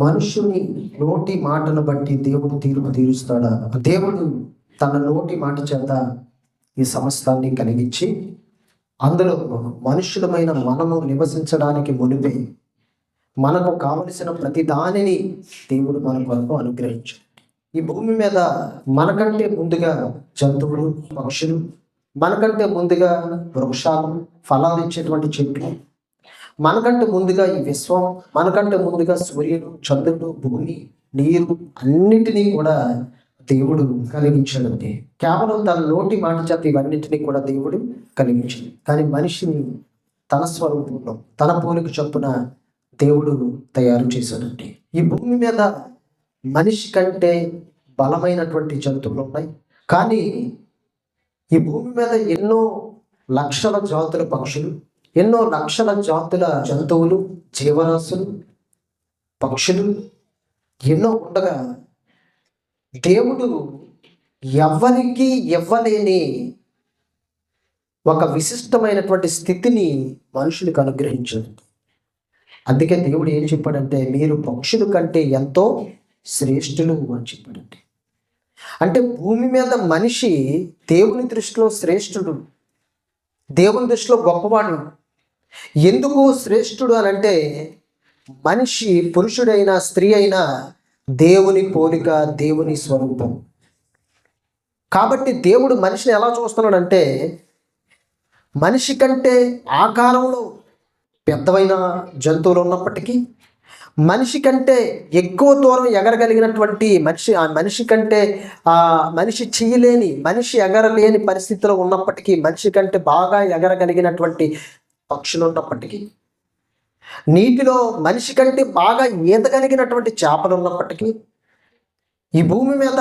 మనుషుని నోటి మాటను బట్టి దేవుడు తీర్పు తీరుస్తాడా? దేవుడు తన నోటి మాట చేత ఈ సమస్తాన్ని కలిగించి అందులో మనుషులమైన మనము నివసించడానికి మునిపే మనకు కావలసిన ప్రతి దానిని దేవుడు మన కొరకు అనుగ్రహించాడు. ఈ భూమి మీద మనకంటే ముందుగా జంతువులు, పక్షులు, మనకంటే ముందుగా వృక్షాలు, ఫలాలు ఇచ్చేటువంటి చెట్లు, మనకంటే ముందుగా ఈ విశ్వం, మనకంటే ముందుగా సూర్యుడు, చంద్రుడు, భూమి, నీరు అన్నిటినీ కూడా దేవుడు కలిగించాడండి. కేవలం తన నోటి మాట చేత ఇవన్నిటినీ కూడా దేవుడు కలిగించాడు. కానీ మనిషిని తన స్వరూపంలో, తన పోలిక చొప్పున దేవుడు తయారు చేశాడండి. ఈ భూమి మీద మనిషి కంటే బలమైనటువంటి జంతువులు ఉన్నాయి. కానీ ఈ భూమి మీద ఎన్నో లక్షల జాతుల పక్షులు, ఎన్నో లక్షల జాతుల జంతువులు, జీవరాశులు, పక్షులు ఎన్నో ఉండగా దేవుడు ఎవ్వరికి ఇవ్వలేని ఒక విశిష్టమైనటువంటి స్థితిని మనుషులకు అనుగ్రహించాడు. అందుకే దేవుడు ఏం చెప్పాడంటే, మీరు పక్షుల కంటే ఎంతో శ్రేష్ఠులు అని చెప్పాడండి. అంటే భూమి మీద మనిషి దేవుని దృష్టిలో శ్రేష్ఠుడు, దేవుని దృష్టిలో గొప్పవాడు. ఎందుకు శ్రేష్ఠుడు అని అంటే, మనిషి పురుషుడైనా స్త్రీ అయినా దేవుని పోలిక, దేవుని స్వరూపం. కాబట్టి దేవుడు మనిషిని ఎలా చూస్తున్నాడంటే, మనిషి కంటే ఆకారంలో పెద్దవైన జంతువులు ఉన్నప్పటికీ, మనిషి కంటే ఎక్కువ దూరం ఎగరగలిగినటువంటి మనిషి కంటే మనిషి చేయలేని, మనిషి ఎగరలేని పరిస్థితిలో ఉన్నప్పటికీ, మనిషి కంటే బాగా ఎగరగలిగినటువంటి పక్షులు ఉన్నప్పటికీ, నీటిలో మనిషి కంటే బాగా ఈదగలిగినటువంటి చేపలు ఉన్నప్పటికీ, ఈ భూమి మీద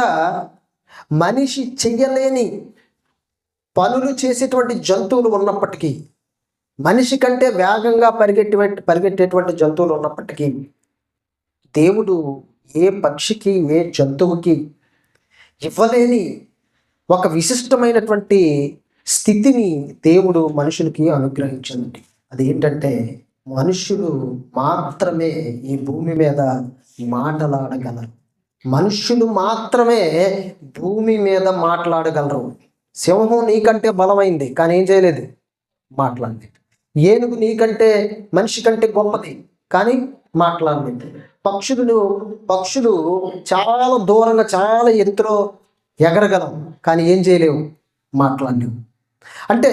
మనిషి చెయ్యలేని పనులు చేసేటువంటి జంతువులు ఉన్నప్పటికీ, మనిషి కంటే వేగంగా పరిగెట్టేటువంటి జంతువులు ఉన్నప్పటికీ, దేవుడు ఏ పక్షికి, ఏ జంతువుకి ఇవ్వలేని ఒక విశిష్టమైనటువంటి స్థితిని దేవుడు మనుషులకి అనుగ్రహించింది. అదేంటంటే, మనుషులు మాత్రమే ఈ భూమి మీద మాట్లాడగలరు. మనుషులు మాత్రమే భూమి మీద మాట్లాడగలరు. సింహం నీకంటే బలమైంది, కానీ ఏం చేయలేదు, మాట్లాడలేదు. ఏనుగు నీకంటే, మనిషి కంటే గొప్పది, కానీ మాట్లాడలేదు. పక్షులు చాలా దూరంగా, చాలా ఎత్తులో ఎగరగలం, కానీ ఏం చేయలేవు, మాట్లాడలేవు. అంటే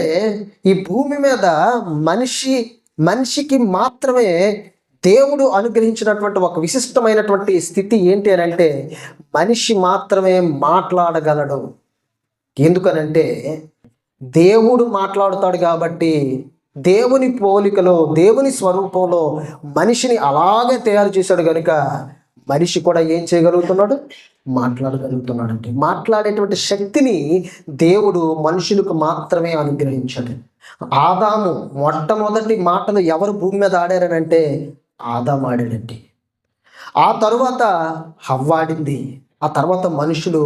ఈ భూమి మీద మనిషికి మాత్రమే దేవుడు అనుగ్రహించినటువంటి ఒక విశిష్టమైనటువంటి స్థితి ఏంటి అని అంటే, మనిషి మాత్రమే మాట్లాడగలడు. ఎందుకనంటే దేవుడు మాట్లాడుతాడు కాబట్టి, దేవుని పోలికలో, దేవుని స్వరూపంలో మనిషిని అలాగే తయారు చేశాడు కనుక మనిషి కూడా ఏం చేయగలుగుతున్నాడు, మాట్లాడగలుగుతున్నాడు. అంటే మాట్లాడేటువంటి శక్తిని దేవుడు మనుషులకు మాత్రమే అనుగ్రహించాడు. ఆదాము మొట్టమొదటి మాటలు ఎవరు భూమి మీద ఆడారనంటే ఆదాము ఆడాడండి. ఆ తరువాత హవ్వ ఆడింది. ఆ తర్వాత మనుషులు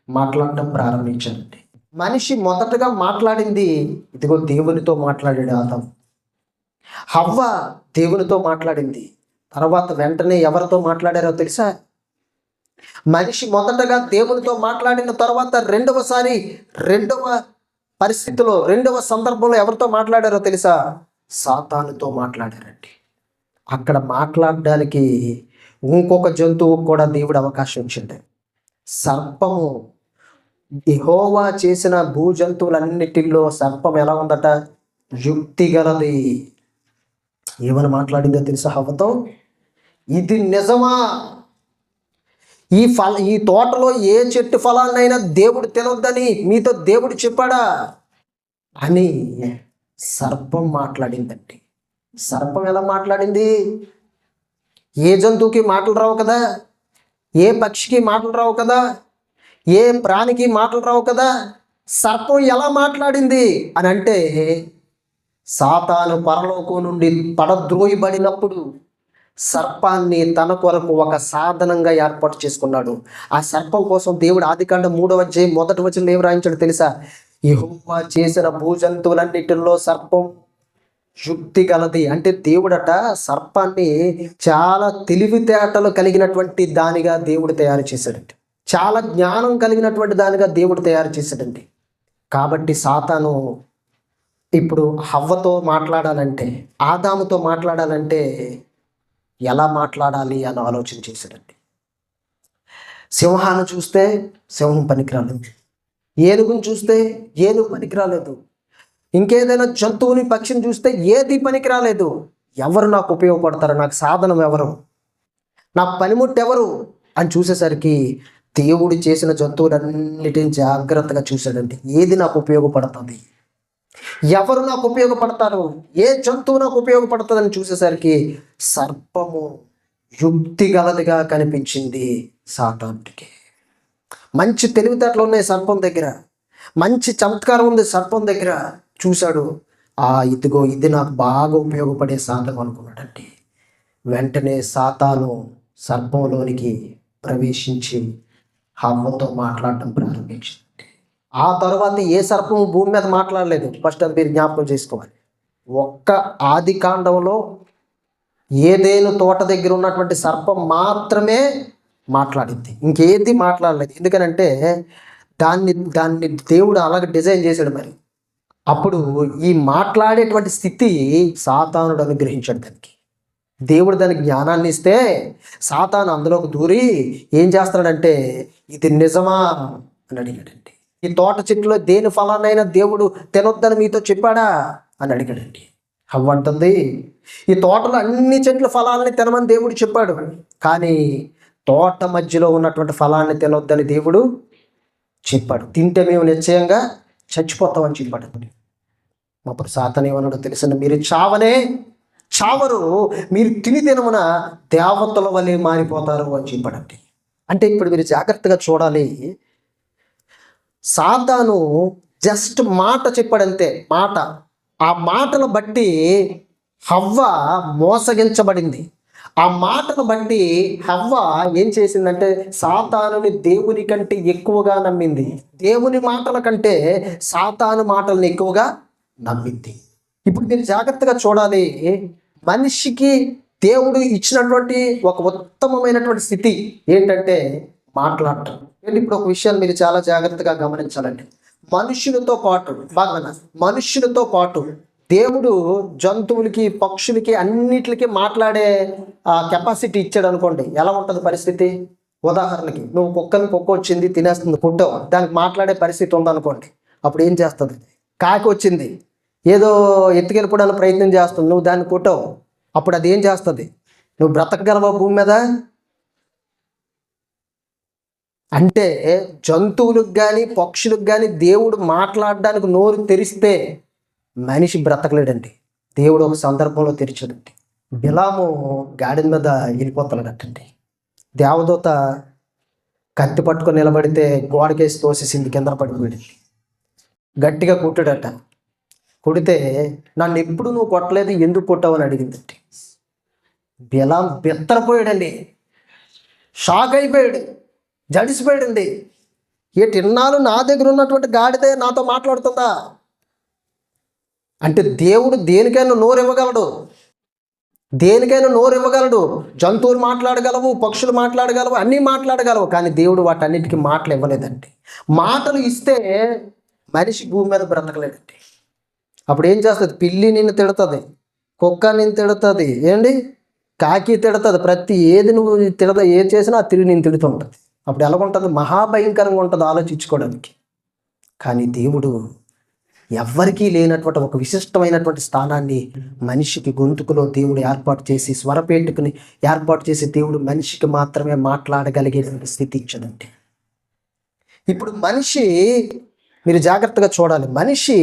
మాట్లాడటం ప్రారంభించారండి. మనిషి మొదటగా మాట్లాడింది ఇదిగో దేవునితో మాట్లాడాడు ఆదాము. హవ్వ దేవునితో మాట్లాడింది. తర్వాత వెంటనే ఎవరితో మాట్లాడారో తెలుసా? మనిషి మొదటగా దేవునితో మాట్లాడిన తర్వాత రెండవ పరిస్థితిలో, రెండవ సందర్భంలో ఎవరితో మాట్లాడారో తెలుసా? సాతానుతో మాట్లాడారండి. అక్కడ మాట్లాడడానికి ఇంకొక జంతువు కూడా దేవుడు అవకాశం ఇచ్చింది. సర్పము. యెహోవా చేసిన భూజంతువులన్నిటిలో సర్పం ఎలా ఉందట? యుక్తి గలది. ఏమని మాట్లాడిందో తెలుసా హవ్వతో? ఇది నిజమా? ఈ తోటలో ఏ చెట్టు ఫలాన్నైనా దేవుడు తినొద్దని మీతో దేవుడు చెప్పాడా అని సర్పం మాట్లాడిందండి. సర్పం ఎలా మాట్లాడింది? ఏ జంతువుకి మాటలు రావు కదా, ఏ పక్షికి మాటలు రావు కదా, ఏ ప్రాణికి మాటలు రావు కదా. సర్పం ఎలా మాట్లాడింది అని అంటే, సాతాను పరలోకం నుండి పడద్రోయబడినప్పుడు సర్పాన్ని తన కొరకు ఒక సాధనంగా ఏర్పాటు చేసుకున్నాడు. ఆ సర్పం కోసం దేవుడు ఆదికాండం 3వ అధ్యాయం 1వ వచనంలో ఏం రాయించాడు తెలుసా? యెహోవా చేసిన భూజంతువులన్నిటిలో సర్పం యుక్తి గలది అంటే దేవుడట సర్పాన్ని చాలా తెలివితేటలు కలిగినటువంటి దానిగా దేవుడు తయారు చేశాడండి. చాలా జ్ఞానం కలిగినటువంటి దానిగా దేవుడు తయారు చేశాడండి. కాబట్టి సాతాను ఇప్పుడు హవ్వతో మాట్లాడాలంటే, ఆదాముతో మాట్లాడాలంటే ఎలా మాట్లాడాలి అని ఆలోచన చేశాడండి. సింహాన్ని చూస్తే సింహం పనికిరాలేదు, ఏనుగుని చూస్తే ఏనుగు పనికిరాలేదు, ఇంకేదైనా జంతువుని పక్షిని చూస్తే ఏది పనికిరాలేదు. ఎవరు నాకు ఉపయోగపడతారు, నాకు సాధనం ఎవరు, నాకు పనిముట్టు ఎవరు అని చూసేసరికి దేవుడు చేసిన జంతువులన్నిటిని జాగ్రత్తగా చూశాడండి. ఏది నాకు ఉపయోగపడుతుంది, ఎవరు నాకు ఉపయోగపడతారు, ఏ జంతువు నాకు ఉపయోగపడుతుందని చూసేసరికి సర్పము యుక్తి గలదిగా కనిపించింది సాతానుడికి. మంచి తెలివితేటలు ఉన్నాయి సర్పం దగ్గర, మంచి చమత్కారం ఉంది సర్పం దగ్గర. చూశాడు, ఇదిగో ఇది నాకు బాగా ఉపయోగపడే సాధనం అనుకున్నాడండి. వెంటనే సాతాను సర్పంలోనికి ప్రవేశించి హవ్వతో మాట్లాడటం ప్రారంభించింది. ఆ తర్వాత ఏ సర్పం భూమి మీద మాట్లాడలేదు. ఫస్ట్ అది మీరు జ్ఞాపకం చేసుకోవాలి. ఒక్క ఆది కాండంలో ఏదేను తోట దగ్గర ఉన్నటువంటి సర్పం మాత్రమే మాట్లాడింది, ఇంకేది మాట్లాడలేదు. ఎందుకనంటే దాన్ని దేవుడు అలాగే డిజైన్ చేశాడు. మరి అప్పుడు ఈ మాట్లాడేటువంటి స్థితి సాతానుడు అనుగ్రహించాడు దానికి. దేవుడు దానికి జ్ఞానాన్ని ఇస్తే సాతాను అందులోకి దూరి ఏం చేస్తాడంటే ఇది నిజమా అని అడిగాడండి. ఈ తోట చెట్టులో దేని ఫలాన్నైనా దేవుడు తినొద్దని మీతో చెప్పాడా అని అడిగాడండి. హవ్వ అంటుంది, ఈ తోటలో అన్ని చెట్ల ఫలాలని తినమని దేవుడు చెప్పాడు, కానీ తోట మధ్యలో ఉన్నటువంటి ఫలాన్ని తినొద్దని దేవుడు చెప్పాడు. తింటే మేము నిశ్చయంగా చచ్చిపోతామని చెప్పాడండి. అప్పుడు సాతాను ఏమన్నాడో తెలుసండి, మీరు చావరు, మీరు తిని తినమున దేవతల వలె మారిపోతారు అని చెప్పాడండి. అంటే ఇప్పుడు మీరు జాగ్రత్తగా చూడాలి. సాతాను జస్ట్ మాట చెప్పాడంతే, మాట. ఆ మాటను బట్టి హవ్వ మోసగించబడింది. ఆ మాటను బట్టి హవ్వ ఏం చేసిందంటే సాతానుని దేవుని కంటే ఎక్కువగా నమ్మింది. దేవుని మాటల కంటే సాతాను మాటలను ఎక్కువగా నమ్మింది. ఇప్పుడు మీరు జాగ్రత్తగా చూడాలి. మనిషికి దేవుడు ఇచ్చినటువంటి ఒక ఉత్తమమైనటువంటి స్థితి ఏంటంటే మాట్లాడటం. ఇప్పుడు ఒక విషయాన్ని మీరు చాలా జాగ్రత్తగా గమనించాలండి. మనుషులతో పాటు దేవుడు జంతువులకి, పక్షులకి, అన్నిటికి మాట్లాడే కెపాసిటీ ఇచ్చాడు అనుకోండి. ఎలా ఉంటుంది పరిస్థితి? ఉదాహరణకి నువ్వు కుక్క వచ్చింది తినేస్తుంది, పుట్టావు, దానికి మాట్లాడే పరిస్థితి ఉందనుకోండి. అప్పుడు ఏం చేస్తుంది? కాకి వచ్చింది, ఏదో ఎత్తుకెళ్ళిపోవడానికి ప్రయత్నం చేస్తుంది, నువ్వు దాన్ని కొట్టావు, అప్పుడు అది ఏం చేస్తుంది? నువ్వు బ్రతకగలవా భూమి మీద? అంటే జంతువులకు కానీ పక్షులకు కానీ దేవుడు మాట్లాడడానికి నోరు తెరిస్తే మనిషి బ్రతకలేడండి. దేవుడు ఒక సందర్భంలో తెరిచాడండి. బిలాము గాడిద మీద వెళ్ళిపోతున్నాడటండి. దేవదూత కత్తి పట్టుకొని నిలబడితే గోడకేసి తోసేసింది, కింద పడిపోయాడు. గట్టిగా కొట్టాడట. కొడితే నన్ను ఎప్పుడు నువ్వు కొట్టలేదు, ఎందుకు కొట్టావు అని అడిగిందండి. బిలాం బెత్తరపోయాడండి, షాక్ అయిపోయాడు, జడిసిపోయాడండి. ఇన్నాళ్ళు నా దగ్గర ఉన్నటువంటి గాడిదే నాతో మాట్లాడుతుందా అంటే దేవుడు దేనికైనా నోరు ఇవ్వగలడు. జంతువులు మాట్లాడగలవు, పక్షులు మాట్లాడగలవు, అన్నీ మాట్లాడగలవు, కానీ దేవుడు వాటన్నిటికీ మాటలు ఇవ్వలేదండి. మాటలు ఇస్తే మనిషి భూమి మీద బ్రతకలేదండి. అప్పుడు ఏం చేస్తుంది? పిల్లి నిన్ను తిడుతుంది, కుక్క నిన్ను తిడుతుంది, కాకి తిడుతుంది, ఏది నువ్వు ఏది చేసినా ఆ తిరిగి నేను తిడుతుంటుంది. అప్పుడు ఎలాగుంటుంది? మహాభయంకరంగా ఉంటుంది ఆలోచించుకోవడానికి. కానీ దేవుడు ఎవ్వరికీ లేనటువంటి ఒక విశిష్టమైనటువంటి స్థానాన్ని మనిషికి గొంతుకులో దేవుడు ఏర్పాటు చేసి, స్వరపేటుకుని ఏర్పాటు చేసి దేవుడు మనిషికి మాత్రమే మాట్లాడగలిగేటువంటి స్థితి ఇచ్చాడండి. ఇప్పుడు మనిషి, మీరు జాగ్రత్తగా చూడాలి, మనిషి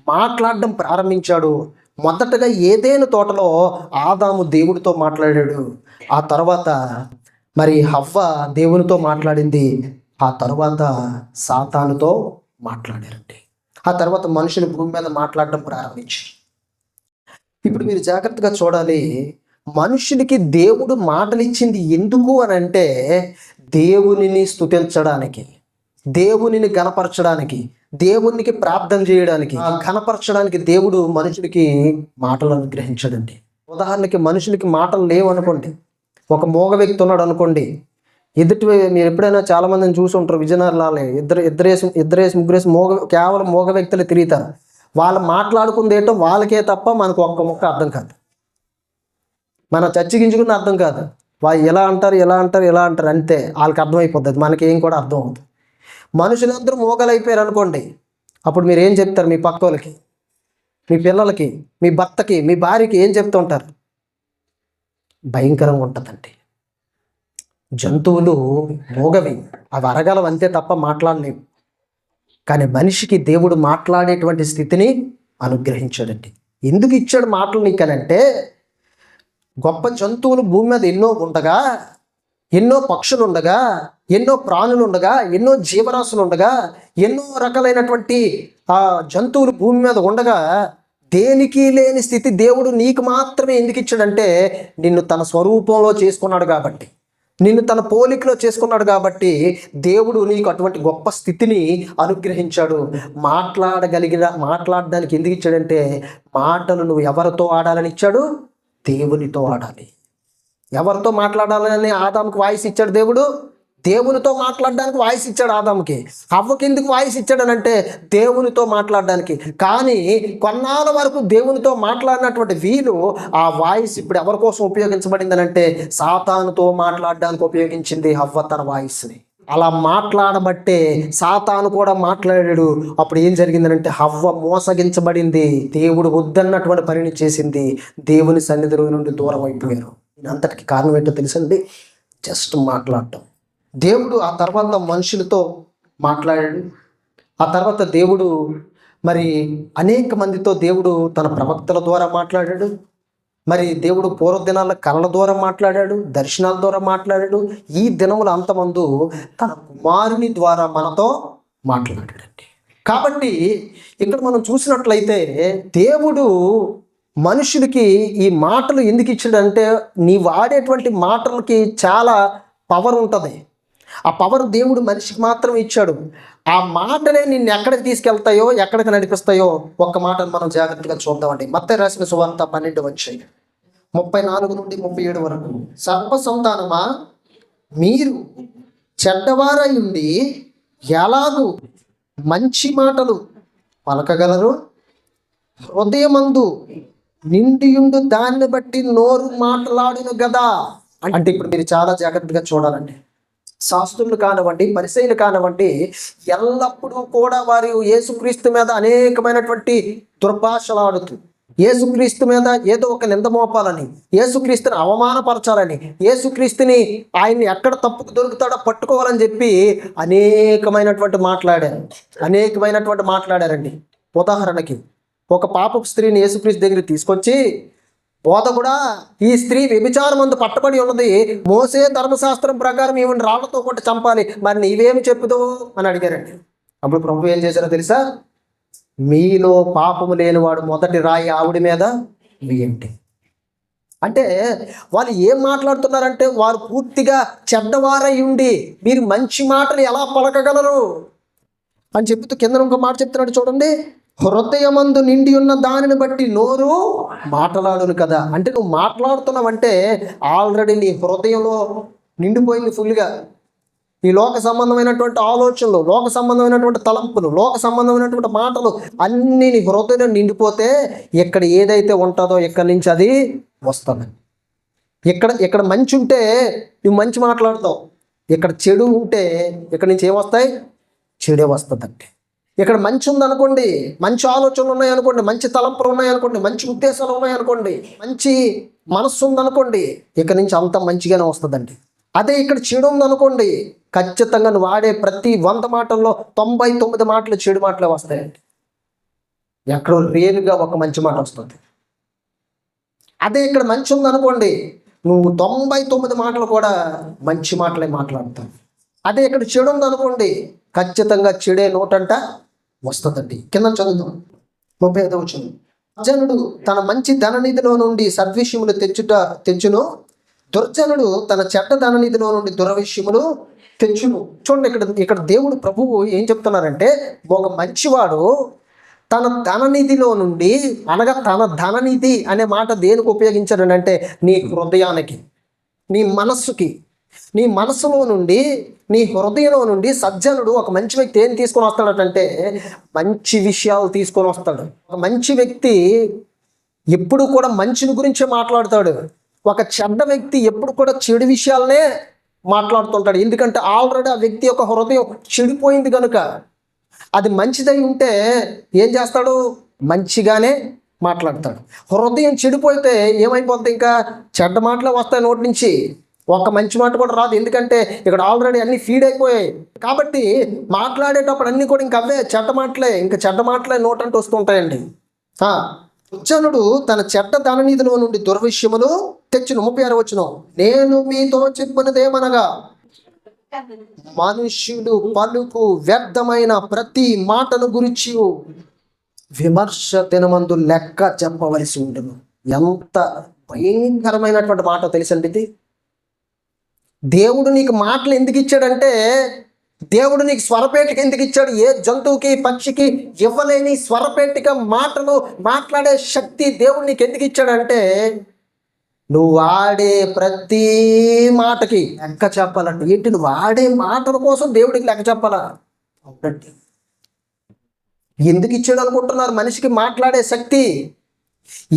మాట్లాడడం ప్రారంభించాడు. మొదటగా ఏదేను తోటలో ఆదాము దేవుడితో మాట్లాడాడు. ఆ తర్వాత మరి హవ్వ దేవునితో మాట్లాడింది. ఆ తర్వాత సాతానుతో మాట్లాడారండి. ఆ తర్వాత మనుషులు భూమి మీద మాట్లాడడం ప్రారంభించారు. ఇప్పుడు మీరు జాగ్రత్తగా చూడాలి. మనుషులకి దేవుడు మాటలు ఇచ్చింది ఎందుకు అని అంటే దేవునిని స్తుతించడానికి, దేవునిని గణపరచడానికి, దేవునికి ప్రార్థన చేయడానికి, కనపరచడానికి దేవుడు మనుషుడికి మాటలు అనుగ్రహించాడండి. ఉదాహరణకి మనుషులకి మాటలు లేవు అనుకోండి, ఒక మోగ వ్యక్తి ఉన్నాడు అనుకోండి, ఎదుటి మీరు ఎప్పుడైనా చాలా మందిని చూసి ఉంటారు, విజయనగరంలో ఇద్దరేసి ముగ్గురేసి కేవలం మోగ వ్యక్తులు తిరుగుతారు. వాళ్ళు మాట్లాడుకుంది ఏంటో వాళ్ళకే తప్ప మనకు ఒక్క ముక్క అర్థం కాదు, మన చచ్చిగించుకున్న అర్థం కాదు. వాళ్ళు ఎలా అంటారు అంతే, వాళ్ళకి అర్థమైపోతుంది, మనకి ఏం కూడా అర్థం అవుతుంది. మనుషులందరూ మోగలు అయిపోయారు అనుకోండి, అప్పుడు మీరు ఏం చెప్తారు? మీ పక్క వాళ్ళకి, మీ పిల్లలకి, మీ భర్తకి, మీ భార్యకి ఏం చెప్తూ ఉంటారు? భయంకరంగా ఉంటుందండి. జంతువులు మోగవి, అవి అరగలవు అంతే తప్ప మాట్లాడలేవు. కానీ మనిషికి దేవుడు మాట్లాడేటువంటి స్థితిని అనుగ్రహించాడండి. ఎందుకు ఇచ్చాడు మాటలు నీకనంటే, గొప్ప జంతువులు భూమి మీద ఎన్నో ఉండగా, ఎన్నో పక్షులు ఉండగా, ఎన్నో ప్రాణులు ఉండగా, ఎన్నో జీవరాశులు ఉండగా, ఎన్నో రకాలైనటువంటి జంతువులు భూమి మీద ఉండగా, దేనికి లేని స్థితి దేవుడు నీకు మాత్రమే ఎందుకు ఇచ్చాడంటే, నిన్ను తన స్వరూపంలో చేసుకున్నాడు కాబట్టి, నిన్ను తన పోలికలో చేసుకున్నాడు కాబట్టి దేవుడు నీకు అటువంటి గొప్ప స్థితిని అనుగ్రహించాడు. మాట్లాడడానికి ఎందుకు ఇచ్చాడంటే, మాటలు నువ్వు ఎవరితో ఆడాలని ఇచ్చాడు? దేవునితో ఆడాలి. ఎవరితో మాట్లాడాలని ఆదాముకి వాయిస్ ఇచ్చాడు దేవుడు? దేవునితో మాట్లాడడానికి వాయిస్ ఇచ్చాడు ఆదాముకి. హవ్వకి ఎందుకు వాయిస్ ఇచ్చాడనంటే దేవునితో మాట్లాడడానికి. కానీ కొన్నాళ్ళ వరకు దేవునితో మాట్లాడినటువంటి వీలు ఆ వాయిస్ ఇప్పుడు ఎవరి కోసం ఉపయోగించబడిందనంటే సాతానుతో మాట్లాడడానికి ఉపయోగించింది హవ్వ తన వాయిస్ని. అలా మాట్లాడబట్టే సాతాను కూడా మాట్లాడాడు. అప్పుడు ఏం జరిగిందనంటే హవ్వ మోసగించబడింది, దేవుడు వద్దన్నటువంటి పనిని చేసింది, దేవుని సన్నిధిలో నుండి దూరం అయిపోయారు. అంతటికి కారణం ఏంటో తెలుసండి, జస్ట్ మాట్లాడటం. దేవుడు ఆ తర్వాత మనుషులతో మాట్లాడాడు. ఆ తర్వాత దేవుడు మరి అనేక మందితో దేవుడు తన ప్రవక్తల ద్వారా మాట్లాడాడు. మరి దేవుడు పూర్వదినాల కళల ద్వారా మాట్లాడాడు, దర్శనాల ద్వారా మాట్లాడాడు. ఈ దినముల అంతమందు తన కుమారుని ద్వారా మనతో మాట్లాడాడండి. కాబట్టి ఇక్కడ మనం చూసినట్లయితే దేవుడు మనుషులకి ఈ మాటలు ఎందుకు ఇచ్చాడంటే, నీ వాడేటువంటి మాటలకి చాలా పవర్ ఉంటుంది. ఆ పవర్ దేవుడు మనిషికి మాత్రం ఇచ్చాడు. ఆ మాటలే నిన్ను ఎక్కడికి తీసుకెళ్తాయో, ఎక్కడికి నడిపిస్తాయో ఒక్క మాటను మనం జాగ్రత్తగా చూద్దామండి. మత్తయి రాసిన సువార్త 12:34 నుండి 37 వరకు. సర్ప సంతానమా, మీరు చెడ్డవారై ఉండి ఎలాగూ మంచి మాటలు పలకగలరు? హృదయమందు నిండియుండు దాన్ని బట్టి నోరు మాట్లాడును కదా. అంటే ఇప్పుడు మీరు చాలా జాగ్రత్తగా చూడాలండి. శాస్త్రులు కానివ్వండి, పరిసయ్యులు కానివ్వండి, ఎల్లప్పుడూ కూడా వారు యేసుక్రీస్తు మీద అనేకమైనటువంటి దుర్భాషలాడుతూ, యేసుక్రీస్తు మీద ఏదో ఒక నింద మోపాలని, యేసుక్రీస్తుని అవమానపరచాలని, యేసుక్రీస్తుని ఆయన్ని ఎక్కడ తప్పుకు దొరుకుతాడో పట్టుకోవాలని చెప్పి అనేకమైనటువంటి మాట్లాడారండి. ఉదాహరణకి ఒక పాపపు స్త్రీని యేసుక్రీస్తు దగ్గర తీసుకొచ్చి, బోధకుడా, ఈ స్త్రీ వ్యభిచారమందు పట్టబడి ఉన్నది, మోసే ధర్మశాస్త్రం ప్రకారం ఈమెను రాళ్లతో కొట్టి చంపాలి, మరి నీవేమి చెప్పుదో అని అడిగారండి. అప్పుడు ప్రభు ఏం చేశారో తెలుసా? మీలో పాపము లేనివాడు మొదటి రాయి ఆవిడ మీద వేయండి. అంటే వాళ్ళు ఏం మాట్లాడుతున్నారంటే, వారు పూర్తిగా చెడ్డవారై ఉండి మీరు మంచి మాటలు ఎలా పలకగలరు అని చెప్తూ కింద ఇంకో మాట చెప్తున్నాడు చూడండి. హృదయమందు నిండి ఉన్న దానిని బట్టి నోరు మాట్లాడును కదా. అంటే నువ్వు మాట్లాడుతున్నావంటే ఆల్రెడీ నీ హృదయంలో నిండిపోయింది ఫుల్గా. ఈ లోక సంబంధమైనటువంటి ఆలోచనలు, లోక సంబంధమైనటువంటి తలంపులు, లోక సంబంధమైనటువంటి మాటలు అన్నీ నీ హృదయంలో నిండిపోతే ఇక్కడ ఏదైతే ఉంటుందో ఇక్కడి నుంచి అది వస్తుంది. ఇక్కడ మంచి ఉంటే నువ్వు మంచి మాట్లాడతావు, ఇక్కడ చెడు ఉంటే ఇక్కడ నుంచి ఏమొస్తాయి? చెడే వస్తుందంటే. ఇక్కడ మంచి ఉందనుకోండి, మంచి ఆలోచనలు ఉన్నాయనుకోండి, మంచి తలంపులు ఉన్నాయనుకోండి, మంచి ఉద్దేశాలు ఉన్నాయనుకోండి, మంచి మనస్సు ఉందనుకోండి, ఇక్కడ నుంచి అంత మంచిగానే వస్తుందండి. అదే ఇక్కడ చెడు ఉందనుకోండి, ఖచ్చితంగా నువ్వు వాడే ప్రతి 100 మాటల్లో 99 మాటలు చెడు మాటలే వస్తాయండి. ఎక్కడో రేరుగా ఒక మంచి మాట వస్తుంది. అదే ఇక్కడ మంచి ఉందనుకోండి, నువ్వు 99 మాటలు కూడా మంచి మాటలే మాట్లాడతావు. అదే ఇక్కడ చెడు ఉందనుకోండి, ఖచ్చితంగా చెడే నోటంట వస్తుందండి. కింద చదువుతాం 35వ వచనం. సజ్జనుడు తన మంచి ధననిధిలో నుండి సద్విషయములు తెచ్చును, దుర్జనుడు తన చెడ్డ ధననిధిలో నుండి దురవిషయములు తెచ్చును. చూడండి, ఇక్కడ దేవుడు ప్రభువు ఏం చెప్తున్నారంటే, ఒక మంచివాడు తన ధననిధిలో నుండి, అనగా తన ధననిధి అనే మాట దేనికి ఉపయోగించాడనంటే, నీ హృదయానికి, నీ మనస్సుకి, నీ మనసులో నుండి, నీ హృదయంలో నుండి సజ్జనుడు, ఒక మంచి వ్యక్తి ఏం తీసుకొని వస్తాడంటే మంచి విషయాలు తీసుకొని వస్తాడు. ఒక మంచి వ్యక్తి ఎప్పుడు కూడా మంచిని గురించే మాట్లాడతాడు. ఒక చెడ్డ వ్యక్తి ఎప్పుడు కూడా చెడు విషయాలనే మాట్లాడుతుంటాడు. ఎందుకంటే ఆల్రెడీ ఆ వ్యక్తి యొక్క హృదయం చెడిపోయింది కనుక. అది మంచిదై ఉంటే ఏం చేస్తాడు? మంచిగానే మాట్లాడతాడు. హృదయం చెడిపోతే ఏమైపోతుంది? ఇంకా చెడ్డ మాటలే వస్తాయి నోటి నుంచి, ఒక్క మంచి మాట కూడా రాదు. ఎందుకంటే ఇక్కడ ఆల్రెడీ అన్ని ఫీడ్ అయిపోయాయి. కాబట్టి మాట్లాడేటప్పుడు అన్నీ కూడా ఇంకా అవే చెడ్డ మాటలే, ఇంకా చెడ్డ మాటలే నోటంటూ వస్తుంటాయండి. సజ్జనుడు తన చెడ్డ ధననిధిలో నుండి దుర్విషయములు తెచ్చును. 36 వచనం, నేను మీతో చెప్పినదేమనగా, మనుష్యుడు పలుకు వ్యర్థమైన ప్రతి మాటను గురించి విమర్శ దినమందు లెక్క చెప్పవలసి ఉంటుంది. ఎంత భయంకరమైనటువంటి మాట తెలుసండి ఇది. దేవుడు నీకు మాటలు ఎందుకు ఇచ్చాడంటే, దేవుడు నీకు స్వరపేటిక ఎందుకు ఇచ్చాడు? ఏ జంతువుకి, పక్షికి ఇవ్వలేని స్వరపేటిక మాటలు మాట్లాడే శక్తి దేవుడు నీకు ఎందుకు ఇచ్చాడంటే, నువ్వు వాడే ప్రతి మాటకి లెక్క చెప్పాలంట. ఏంటి? నువ్వు వాడే మాటల కోసం దేవుడికి లెక్క చెప్పాలా? అవునండి. ఎందుకు ఇచ్చాడు అనుకుంటున్నారు? మనిషికి మాట్లాడే శక్తి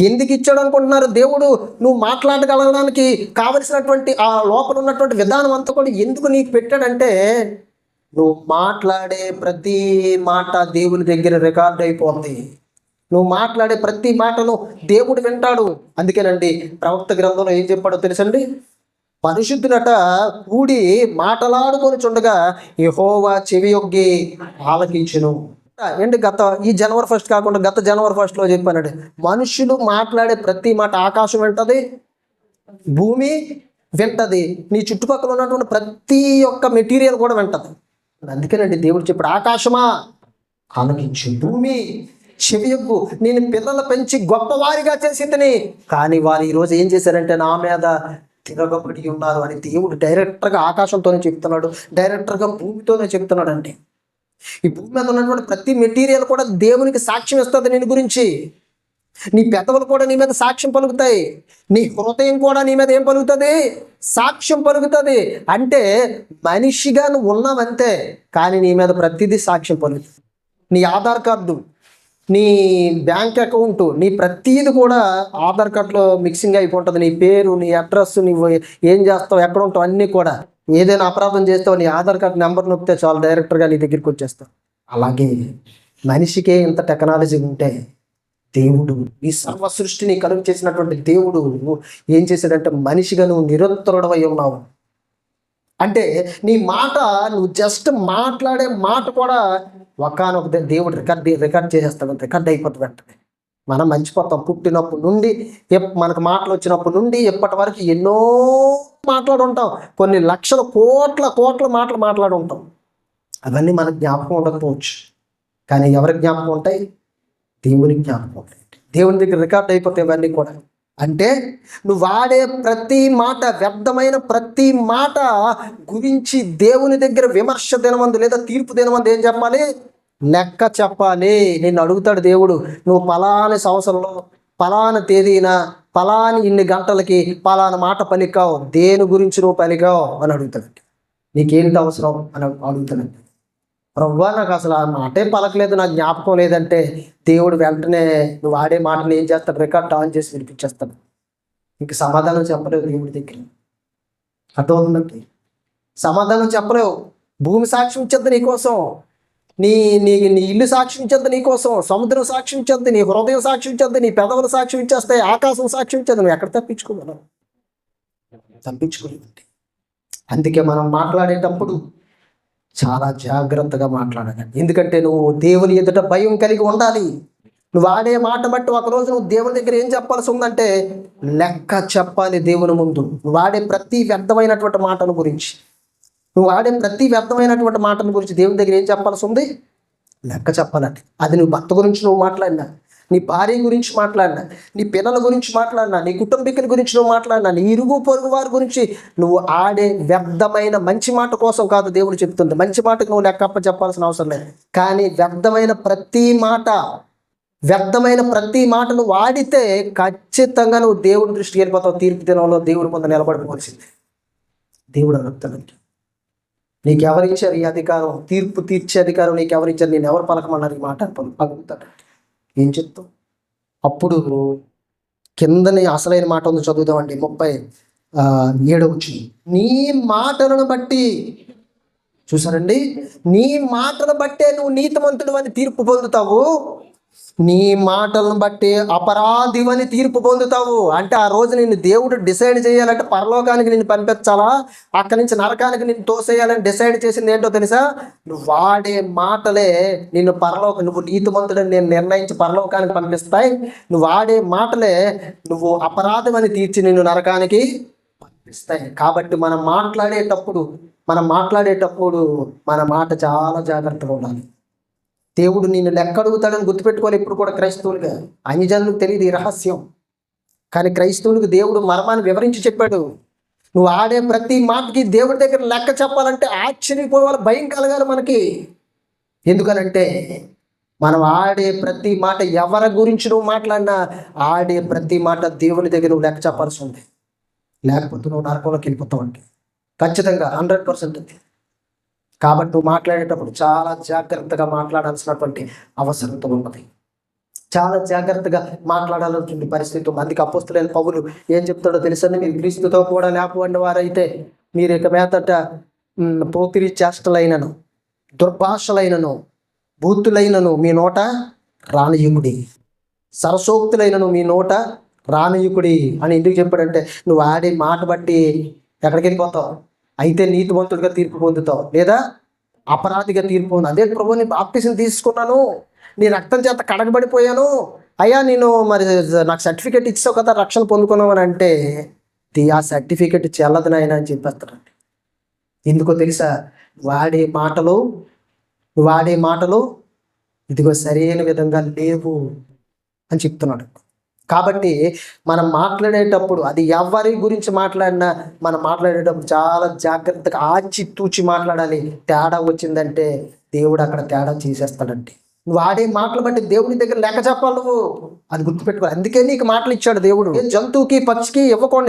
ఎందుకు ఇచ్చాడు అనుకుంటున్నారు? దేవుడు నువ్వు మాట్లాడగలగడానికి కావలసినటువంటి ఆ లోపల ఉన్నటువంటి విధానం అంతా కూడా ఎందుకు నీకు పెట్టాడంటే, నువ్వు మాట్లాడే ప్రతి మాట దేవుని దగ్గర రికార్డ్ అయిపోతుంది. నువ్వు మాట్లాడే ప్రతి మాటను దేవుడు వింటాడు. అందుకేనండి ప్రవక్త గ్రంథంలో ఏం చెప్పాడో తెలుసండి, పరిశుద్ధులట కూడి మాటలాడుకొని చుండగా యెహోవా చెవియొగ్గి ఆలకించును. ఏంటి ఈ జనవరి 1 కాకుండా గత జనవరి 1 చెప్పానండి, మనుషులు మాట్లాడే ప్రతి మాట ఆకాశం వింటది, భూమి వింటది, నీ చుట్టుపక్కల ఉన్నటువంటి ప్రతి ఒక్క మెటీరియల్ కూడా వింటది. అందుకేనండి దేవుడు చెప్పాడు, ఆకాశమా ఆలకించు, భూమి చెవియొగ్గు, నేను పిల్లలు పెంచి గొప్పవారిగా చేసిందని, కానీ వారు ఈరోజు ఏం చేశారంటే నా మీద తిరగబడి ఉన్నారు అని దేవుడు డైరెక్టర్గా ఆకాశంతోనే చెప్తున్నాడు, డైరెక్టర్గా భూమితోనే చెప్తున్నాడు. అంటే ఈ భూమి మీద ఉన్నటువంటి ప్రతి మెటీరియల్ కూడా దేవునికి సాక్ష్యం ఇస్తుంది నేను గురించి. నీ పెదవులు కూడా నీ మీద సాక్ష్యం పలుకుతాయి, నీ హృదయం కూడా నీ మీద ఏం పలుకుతుంది? సాక్ష్యం పలుకుతుంది. అంటే మనిషిగా నువ్వు ఉన్నావంతే, కానీ నీ మీద ప్రతిదీ సాక్ష్యం పలుకుతుంది. నీ ఆధార్ కార్డు, నీ బ్యాంక్ అకౌంట్, నీ ప్రతీది కూడా ఆధార్ కార్డులో మిక్సింగ్ అయిపోతుంది. నీ పేరు, నీ అడ్రస్, నువ్వు ఏం చేస్తావు, ఎక్కడ ఉంటావు, అన్నీ కూడా. ఏదైనా అపరాధం చేస్తావు, నీ ఆధార్ కార్డు నెంబర్ నొక్కితే చాలు డైరెక్టర్గా నీ దగ్గరికి వచ్చేస్తావు. అలాగే మనిషికే ఇంత టెక్నాలజీ ఉంటే దేవుడు ఈ సర్వ సృష్టిని కలుగు చేసినటువంటి దేవుడు ఏం చేశాడంటే, మనిషిగా నువ్వు నిరంతరుడవై ఉన్నావు. అంటే నీ మాట, నువ్వు జస్ట్ మాట్లాడే మాట కూడా ఒకానొక దేవుడు రికార్డ్ చేసేస్తాడు, రికార్డ్ అయిపోతుంది. వెంటనే మనం మర్చిపోతాం. పుట్టినప్పటి నుండి మనకు మాటలు వచ్చినప్పటి నుండి ఎప్పటి వరకు ఎన్నో మాట్లాడు ఉంటాం, కొన్ని లక్షల కోట్ల మాటలు మాట్లాడి ఉంటాం. అవన్నీ మనకు జ్ఞాపకం ఉండకపోవచ్చు, కానీ ఎవరికి జ్ఞాపకం ఉంటాయి? దేవునికి జ్ఞాపకం ఉంటాయి. దేవుని దగ్గర రికార్డ్ అయిపోతాయి ఇవన్నీ కూడా. అంటే నువ్వు వాడే ప్రతి మాట, వ్యర్థమైన ప్రతి మాట గురించి దేవుని దగ్గర విమర్శ దినమందు లేదా తీర్పు దినమందు ఏం చెప్పాలి? లెక్క చెప్పాలి. నిన్ను అడుగుతాడు దేవుడు, నువ్వు పలాని సంవత్సరంలో పలానా తేదీన పలాని ఇన్ని గంటలకి పలానా మాట పలికావు, దేని గురించి నువ్వు పలికావు అని అడుగుతాడండి. నీకేంటి అవసరం అని అడుగుతాడండి. ప్రభువా నాకు అసలు ఆ మాటే పలకలేదు, నాకు జ్ఞాపకం లేదంటే దేవుడు వెంటనే నువ్వు ఆడే మాటలు ఏం చేస్తాడు? రికార్డ్ ఆన్ చేసి వినిపించేస్తాడు. ఇంక సమాధానం చెప్పలేవు దేవుడి దగ్గర. అర్థమవుతుందండి? సమాధానం చెప్పలేవు. భూమి సాక్ష్యం ఇచ్చేద్ది నీకోసం, నీ నీ నీ ఇల్లు సాక్ష్యం ఇచ్చేద్ది నీకోసం, సముద్రం సాక్ష్యం ఇచ్చేద్ది, నీ హృదయం సాక్ష్యం ఇచ్చేద్ది, నీ పెదవులు సాక్ష్యం ఇచ్చేస్తాయి, ఆకాశం సాక్ష్యం ఇచ్చేది. నువ్వు ఎక్కడ తప్పించుకోగలవు? తప్పించుకోలేదండి. అందుకే మనం మాట్లాడేటప్పుడు చాలా జాగ్రత్తగా మాట్లాడాలి. ఎందుకంటే నువ్వు దేవుని ఎదుట భయం కలిగి ఉండాలి. నువ్వు ఆడే మాట బట్టి ఒకరోజు నువ్వు దేవుని దగ్గర ఏం చెప్పాల్సి ఉందంటే లెక్క చెప్పాలి దేవుని ముందు. నువ్వు ఆడే ప్రతి వ్యర్థమైనటువంటి మాటను గురించి, నువ్వు ఆడే ప్రతి వ్యర్థమైనటువంటి మాటను గురించి దేవుని దగ్గర ఏం చెప్పాల్సి ఉంది? లెక్క చెప్పాలంటే. అది నువ్వు భర్త గురించి నువ్వు మాట్లాడినా, నీ భార్య గురించి మాట్లాడినా, నీ పిల్లల గురించి మాట్లాడినా, నీ కుటుంబీకుల గురించి నువ్వు మాట్లాడినా, నీ ఇరుగు పొరుగు వారి గురించి నువ్వు ఆడే వ్యర్థమైన మంచి మాట కోసం కాదు దేవుడు చెప్తుంది. మంచి మాటకు నువ్వు లెక్కప్ప చెప్పాల్సిన అవసరం లేదు. కానీ వ్యర్థమైన ప్రతి మాటను వాడితే ఖచ్చితంగా నువ్వు దేవుడి దృష్టికి వెళ్ళిపోతావు. తీర్పు దినంలో దేవుడి ముందు నిలబడుకోవాల్సింది. దేవుడు అడుగుతానంటే, నీకు ఎవరిచ్చారు ఈ అధికారం? తీర్పు తీర్చే అధికారం నీకు ఎవరిచ్చారు? నేను ఎవరు పలకమన్నారు ఈ మాట అడుగుతాడు. ఏం చెప్తావు? అప్పుడు కిందని అసలైన మాట ఉంది, చదువుదామండి. 37 వచ్చింది. నీ మాటలను బట్టి, చూసారండి, నీ మాటను బట్టే నువ్వు నీతిమంతుడు అని తీర్పు పొందుతావు, నీ మాటలను బట్టి అపరాధివని తీర్పు పొందుతావు. అంటే ఆ రోజు నిన్ను దేవుడు డిసైడ్ చేయాలంటే పరలోకానికి నిన్ను పంపించాలా, అక్కడి నుంచి నరకానికి నిన్ను తోసేయాలని డిసైడ్ చేసింది ఏంటో తెలుసా? నువ్వు వాడే మాటలే నిన్ను నువ్వు నీతిమంతుడని నేను నిర్ణయించి పరలోకానికి పంపిస్తాయి. నువ్వు వాడే మాటలే నువ్వు అపరాధమని తీర్చి నిన్ను నరకానికి పంపిస్తాయి. కాబట్టి మనం మాట్లాడేటప్పుడు మన మాట చాలా జాగ్రత్తగా ఉండాలి. దేవుడు నిన్ను లెక్క అడుగుతాడని గుర్తుపెట్టుకోవాలి. ఇప్పుడు కూడా క్రైస్తవులుగా, అన్యజనులకు తెలియదు ఈ రహస్యం. కానీ క్రైస్తవులకు దేవుడు మర్మాన్ని వివరించి చెప్పాడు. నువ్వు ఆడే ప్రతి మాటకి దేవుడి దగ్గర లెక్క చెప్పాలంటే ఆశ్చర్యపోవాలి, భయం కలగాలి మనకి. ఎందుకనంటే మనం ఆడే ప్రతి మాట, ఎవరి గురించి నువ్వు మాట్లాడినా ఆడే ప్రతి మాట దేవుని దగ్గర నువ్వు లెక్క చెప్పాల్సి ఉంది. లేకపోతే నువ్వు నరకంలోకి వెళ్ళిపోతావు. అంటే ఖచ్చితంగా 100%. కాబట్టి నువ్వు మాట్లాడేటప్పుడు చాలా జాగ్రత్తగా మాట్లాడాల్సినటువంటి అవసరం ఉన్నది. చాలా జాగ్రత్తగా మాట్లాడాల్సిన పరిస్థితి ఉంది. అందుకే అపోస్తలుడైన పౌలు ఏం చెప్తాడో తెలుసండి? మీరు క్రీస్తుతో కూడా లేపబడిన వారైతే మీరు ఇక మీదట పోకిరి చేష్టలైనను, దుర్భాషలైనను, బూతులైనను మీ నోట రానియుకుడి, సరసోక్తులైనను మీ నోట రానియుకుడి అని ఎందుకు చెప్పాడంటే, నువ్వు ఆడే మాట బట్టి ఎక్కడికి వెళ్ళిపోతావు? అయితే నీతివంతుడిగా తీర్పు పొందుతావు, లేదా అపరాధిగా తీర్పు పొందు. అదే ప్రభు, నీ బాప్టిజం తీసుకున్నాను, నీ రక్తం చేత కడగబడిపోయాను, అయ్యా నేను మరి నాకు సర్టిఫికేట్ ఇచ్చావు కదా రక్షణ పొందుకున్నావు అని అంటే, ఆ సర్టిఫికేట్ చెల్లదు నాయన అని చెప్పేస్తాడండి. ఎందుకో తెలుసా? వాడే మాటలు ఇదిగో సరైన విధంగా లేవు అని చెప్తున్నాడు. కాబట్టి మనం మాట్లాడేటప్పుడు, అది ఎవరి గురించి మాట్లాడినా మనం మాట్లాడేటప్పుడు చాలా జాగ్రత్తగా ఆచితూచి మాట్లాడాలి. తేడా వచ్చిందంటే దేవుడు అక్కడ తేడా చేసేస్తాడంటే. నువ్వు ఆడే మాటలు బట్టి దేవుడి దగ్గర లెక్క చెప్పాలి. నువ్వు అది గుర్తుపెట్టుకోవాలి. అందుకే నీకు మాటలు ఇచ్చాడు దేవుడు. జంతువుకి పక్షికి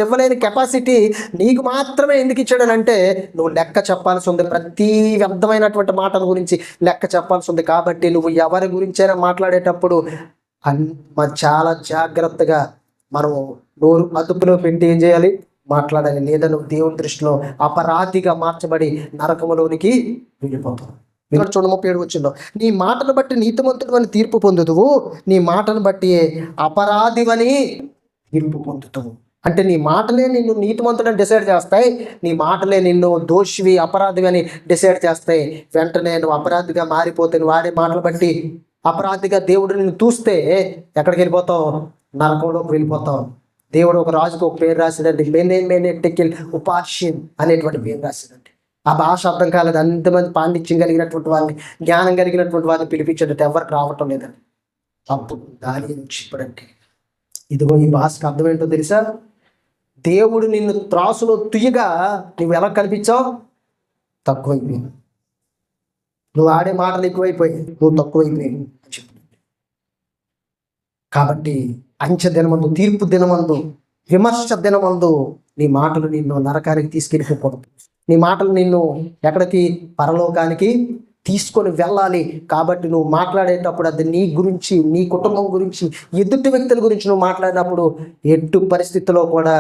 ఇవ్వలేని కెపాసిటీ నీకు మాత్రమే ఎందుకు ఇచ్చాడనంటే, నువ్వు లెక్క చెప్పాల్సి ఉంది. ప్రతి వ్యర్థమైనటువంటి మాటల గురించి లెక్క చెప్పాల్సి ఉంది. కాబట్టి నువ్వు ఎవరి గురించైనా మాట్లాడేటప్పుడు చాలా జాగ్రత్తగా మనము నోరు అదుపులో పెట్టి ఏం చేయాలి? మాట్లాడాలి. లేదా నువ్వు దేవుని దృష్టిలో అపరాధిగా మార్చబడి నరకములోనికి వెళ్ళిపోతావు. ఇక్కడ చూడండి 37 వచ్చిందో, నీ మాటను బట్టి నీతిమంతుడు అని తీర్పు పొందుదువు, నీ మాటను బట్టి అపరాధివని తీర్పు పొందుతావు. అంటే నీ మాటలే నిన్ను నీతిమంతుడని డిసైడ్ చేస్తాయి, నీ మాటలే నిన్ను దోషివి అపరాధివి అని డిసైడ్ చేస్తాయి. వెంటనే నువ్వు అపరాధిగా మారిపోతే, నువ్వు వాడే మాటలు బట్టి అపరాధిగా దేవుడు నిన్ను చూస్తే ఎక్కడికి వెళ్ళిపోతావు? నరకంలోకి వెళ్ళిపోతావు. దేవుడు ఒక రాజుకు ఒక పేరు రాసిదండి, మేనే టెకిల్ ఉపాష్యం అనేటువంటి పేరు రాసిదండి. ఆ భాష అర్థం కాలేదు. అంతమంది పాండిత్యం కలిగినటువంటి వాళ్ళని, జ్ఞానం కలిగినటువంటి వాళ్ళని పిలిపించేటట్టు ఎవరికి రావటం లేదండి. అప్పుడు దాని నుంచి ఇప్పుడంటే, ఇదిగో ఈ భాషకు అర్థం ఏంటో తెలుసా? దేవుడు నిన్ను త్రాసులో తుయ్యగా నువ్వు ఎలా కనిపించావు? తక్కువైపోయావు. నువ్వు ఆడే మాటలు ఎక్కువైపోయాయి, నువ్వు తక్కువైపోయావు. కాబట్టి అంచె దినమందు, తీర్పు దినమందు, విమర్శ దినమందు నీ మాటలు నిన్ను నరకానికి తీసుకెళ్ళిపోకూడదు. నీ మాటలు నిన్ను ఎక్కడికి? పరలోకానికి తీసుకొని వెళ్ళాలి. కాబట్టి నువ్వు మాట్లాడేటప్పుడు అది నీ గురించి, నీ కుటుంబం గురించి, ఎదుటి వ్యక్తుల గురించి నువ్వు మాట్లాడినప్పుడు ఎటు పరిస్థితుల్లో కూడా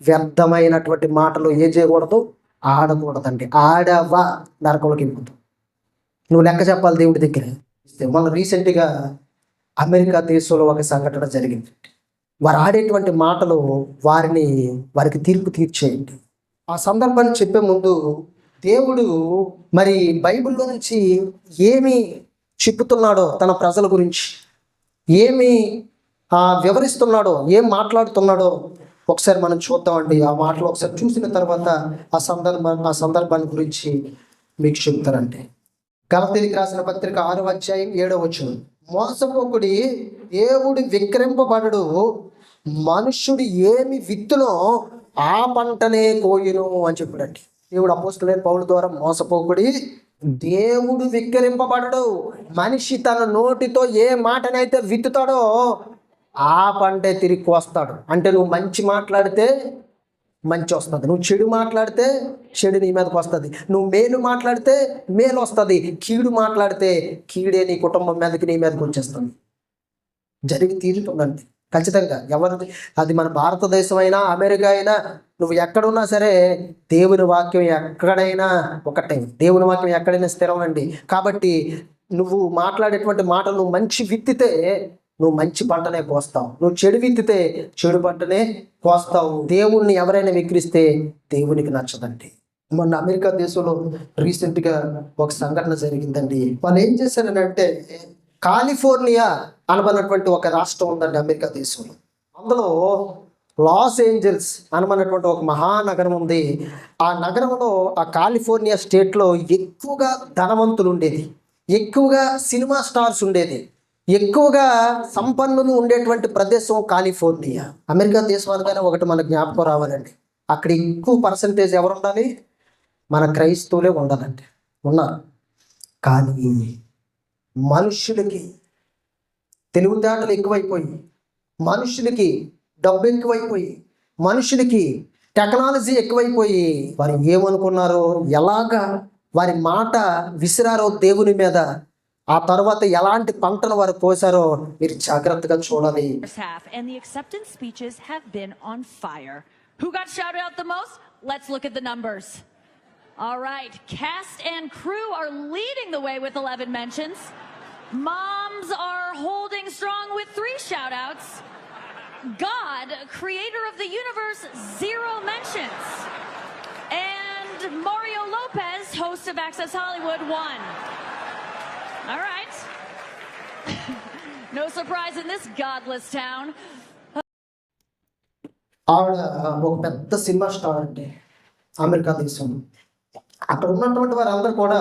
వ్యర్థమైనటువంటి మాటలు ఏం చేయకూడదు? ఆడకూడదండి. ఆడవా నరకంలోకి వెళ్ళిపోతావు. నువ్వు లెక్క చెప్పాలి దేవుడి దగ్గర. మన రీసెంట్గా అమెరికా దేశంలో ఒక సంఘటన జరిగింది. వారు ఆడేటువంటి మాటలు వారికి తీర్పు తీర్చేయండి. ఆ సందర్భాన్ని చెప్పే ముందు దేవుడు మరి బైబిల్లో నుంచి ఏమి చెప్పుతున్నాడో, తన ప్రజల గురించి ఏమి వివరిస్తున్నాడో, ఏం మాట్లాడుతున్నాడో ఒకసారి మనం చూద్దామండి. ఆ మాటలు ఒకసారి చూసిన తర్వాత ఆ సందర్భాన్ని గురించి మీకు చెప్తారంటే, గలతీయులకు రాసిన పత్రిక 6వ అధ్యాయం 7వ వచనం, మోసపోకుడి, దేవుడు విక్రింపబడడు. మనుష్యుడు ఏమి విత్తునో ఆ పంటనే కోయును అని చెప్పాడండి దేవుడు అపోస్తలుడైన పౌలు ద్వారా. మోసపోకుడి, దేవుడు విక్రింపబడడు. మనిషి తన నోటితో ఏ మాటనైతే విత్తుతాడో ఆ పంటే తిరిగి కోస్తాడు. అంటే నువ్వు మంచి మాట్లాడితే మంచి వస్తుంది, నువ్వు చెడు మాట్లాడితే చెడు నీ మీదకి వస్తుంది, నువ్వు మేలు మాట్లాడితే మేలు వస్తుంది, కీడు మాట్లాడితే కీడే నీ కుటుంబం మీదకి నీ మీదకి వచ్చేస్తుంది. జరిగి తీరుతుందండి ఖచ్చితంగా. ఎవరిది అది మన భారతదేశం అయినా అమెరికా అయినా నువ్వు ఎక్కడున్నా సరే దేవుని వాక్యం ఎక్కడైనా ఒకటే. దేవుని వాక్యం ఎక్కడైనా స్థిరం అండి. కాబట్టి నువ్వు మాట్లాడేటువంటి మాటలు నువ్వు మంచి విత్తితే నువ్వు మంచి పంటనే కోస్తావు, నువ్వు చెడు విత్తితే చెడు పంటనే కోస్తావు. దేవుణ్ణి ఎవరైనా విక్రిస్తే దేవునికి నచ్చదండి. మొన్న అమెరికా దేశంలో రీసెంట్గా ఒక సంఘటన జరిగిందండి. వాళ్ళు ఏం చేశారనంటే, కాలిఫోర్నియా అనబడినటువంటి ఒక రాష్ట్రం ఉందండి అమెరికా దేశంలో. అందులో లాస్ ఏంజల్స్ అనబడినటువంటి ఒక మహానగరం ఉంది. ఆ నగరంలో, ఆ కాలిఫోర్నియా స్టేట్లో ఎక్కువగా ధనవంతులు ఉండేది, ఎక్కువగా సినిమా స్టార్స్ ఉండేది, ఎక్కువగా సంపన్నులు ఉండేటువంటి ప్రదేశం కాలిఫోర్నియా. అమెరికా దేశం అనగానే ఒకటి మన జ్ఞాపకం రావాలండి, అక్కడ ఎక్కువ పర్సంటేజ్ ఎవరు ఉండాలి? మన క్రైస్తవులే ఉండాలండి. ఉన్నారు. కానీ మనుష్యులకి తెలివితేటలు ఎక్కువైపోయి, మనుషులకి డబ్బు ఎక్కువైపోయి, మనుషులకి టెక్నాలజీ ఎక్కువైపోయి వారు ఏమనుకున్నారో, ఎలాగా వారి మాట విసిరారో దేవుని మీద, ఆ తర్వాత ఎలాంటి పంటను వారు కోసారో మీరు జాగ్రత్తగా చూడాలి. And the acceptance speeches have been on fire. Who got shouted out the most? Let's look at the numbers. All right, cast and crew are leading the way with 11 mentions. Moms are holding strong with 3 shout-outs. God, creator of the universe, 0 mentions. And Mario Lopez, host of Access Hollywood, 1. All right. No surprise in this godless town. ఆవిడ ఒక పెద్ద cinema star అండి America దేశంలో. అక్కడ ఉన్నటువంటి వారందరూ కూడా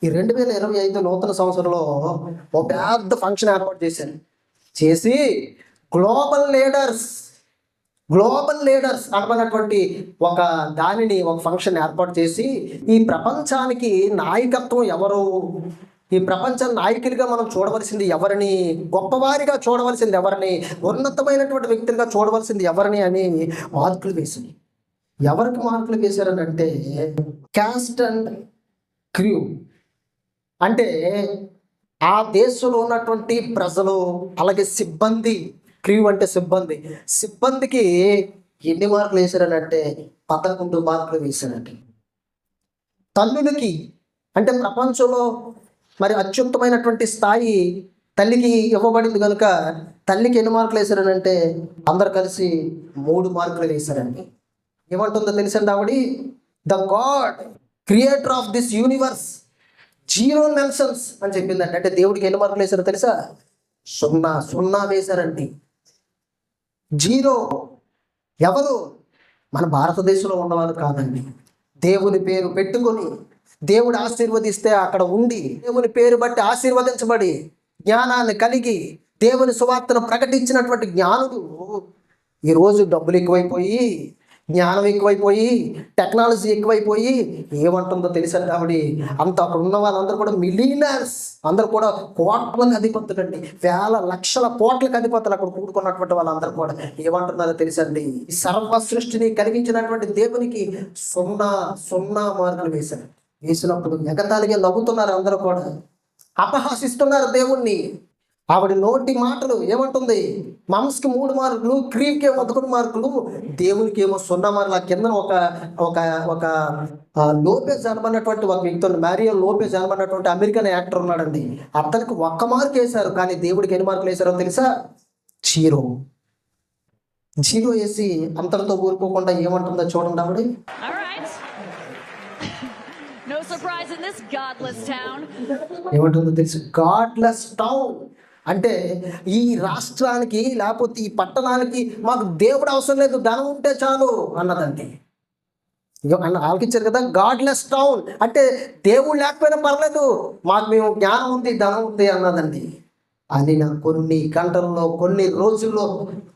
ఈ 2025 నూతన సంవత్సరంలో ఒక పెద్ద ఫంక్షన్ ఏర్పాటు చేశారు. చేసి గ్లోబల్ లీడర్స్ అనబడినటువంటి ఒక దానిని, ఒక ఫంక్షన్ ఏర్పాటు చేసి, ఈ ప్రపంచానికి నాయకత్వం ఎవరు, ఈ ప్రపంచ నాయకులుగా మనం చూడవలసింది ఎవరిని, గొప్పవారిగా చూడవలసింది ఎవరిని, ఉన్నతమైనటువంటి వ్యక్తులుగా చూడవలసింది ఎవరిని అని మార్కులు వేసింది. ఎవరికి మార్కులు వేశారని అంటే, క్యాస్ట్ అండ్ క్రూ, అంటే ఆ దేశంలో ఉన్నటువంటి ప్రజలు, అలాగే సిబ్బంది. క్రూ అంటే సిబ్బందికి ఎన్ని మార్కులు వేశారని అంటే 11 మార్కులు వేశారండి. తల్లులకి, అంటే ప్రపంచంలో మరి అత్యుత్తమైనటువంటి స్థాయి తల్లికి ఇవ్వబడింది కనుక తల్లికి ఎన్ని మార్కులు వేశారని అంటే అందరు కలిసి 3 మార్కులు వేశారండి. ఏమంటుందో తెలుసండి ఆవిడ, the God creator of this universe 0 mentions అని చెప్పిందండి. అంటే దేవుడికి ఎన్ని మార్కులు వేశారో తెలుసా? 0 వేశారండి. 0. ఎవరు? మన భారతదేశంలో ఉన్నవారు కాదండి. దేవుని పేరు పెట్టుకొని, దేవుడు ఆశీర్వదిస్తే అక్కడ ఉండి, దేవుని పేరు బట్టి ఆశీర్వదించబడి, జ్ఞానాన్ని కలిగి దేవుని సువార్తను ప్రకటించినటువంటి జ్ఞానులు ఈరోజు డబ్బులు ఎక్కువైపోయి, జ్ఞానం ఎక్కువైపోయి, టెక్నాలజీ ఎక్కువైపోయి ఏమంటుందో తెలుసండి ఆవిడ, అంత అక్కడ ఉన్న వాళ్ళందరూ కూడా మిలియనర్స్, అందరూ కూడా కోట్లకు అధిపతులు అండి, వేల లక్షల కోట్లకు అధిపతులు అక్కడ కూడుకున్నటువంటి వాళ్ళందరూ కూడా ఏమంటున్నారో తెలుసండి, ఈ సర్వ సృష్టిని కలిగించినటువంటి దేవునికి 0 మార్కులు వేసినప్పుడు ఎగతాళిగా నవ్వుతున్నారు అందరూ కూడా, అపహాసిస్తున్నారు దేవుణ్ణి. ఆవిడ నోటి మాటలు ఏమంటుంది, మమ్స్కి 3 మార్కులు, క్రీవ్కి 11 మార్కులు, దేవునికి ఏమో 0 మార్కులు. కింద ఒక లోపేజ్ అనబడినటువంటి ఒక వ్యక్తి, మారియో లోపేజ్ అనబడినటువంటి అమెరికన్ యాక్టర్ ఉన్నాడండి. అతనికి 1 మార్కు వేశారు, కానీ దేవుడికి ఎన్ని మార్కులు వేశారో తెలుసా? 0 వేసి అంతటితో ఊరుకోకుండా ఏమంటుందో చూడండి ఆవిడ. No surprise in this godless town. ఏమంటుందో తెలుసు? గాడ్లెస్ టౌన్ అంటే ఈ రాష్ట్రానికి, లేకపోతే ఈ పట్టణానికి మాకు దేవుడు అవసరం లేదు, ధనం ఉంటే చాలు అన్నదండి. ఆలకించారు కదా, గాడ్లెస్ టౌన్ అంటే దేవుడు లేకపోయినా పర్లేదు, మాకు మేము జ్ఞానం ఉంది, ధనం ఉంది అన్నదండి. అనిన కొన్ని గంటల్లో కొన్ని రోజుల్లో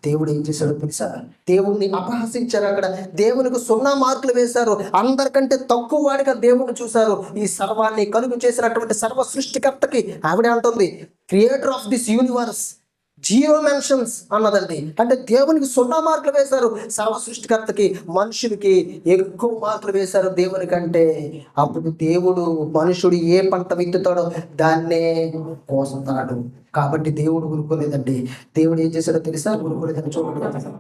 దేవుడు ఏం చేశాడో తెలుసా? దేవుణ్ణి అపహసించారు. అక్కడ దేవునికి 0 మార్కులు వేశారు. అందరికంటే తక్కువ వాడిగా దేవుణ్ణి చూశారు. ఈ సర్వాన్ని కలుగు చేసినటువంటి సర్వ సృష్టికర్తకి ఆవిడే అంటుంది, creator of this universe 0 mentions అన్నదండి. అంటే దేవునికి 0 మార్కులు వేశారు, సర్వ సృష్టికర్తకి మనుషులకి ఎక్కువ మార్కులు వేశారు దేవుని కంటే. అప్పుడు దేవుడు మనుషుడు ఏ పంట విత్తుతాడో దాన్నే కోస్తాడు. కాబట్టి దేవుడు ఊరుకోలేదండి. దేవుడు ఏం చేశాడో తెలుసా? ఊరుకోలేదని చూడండి.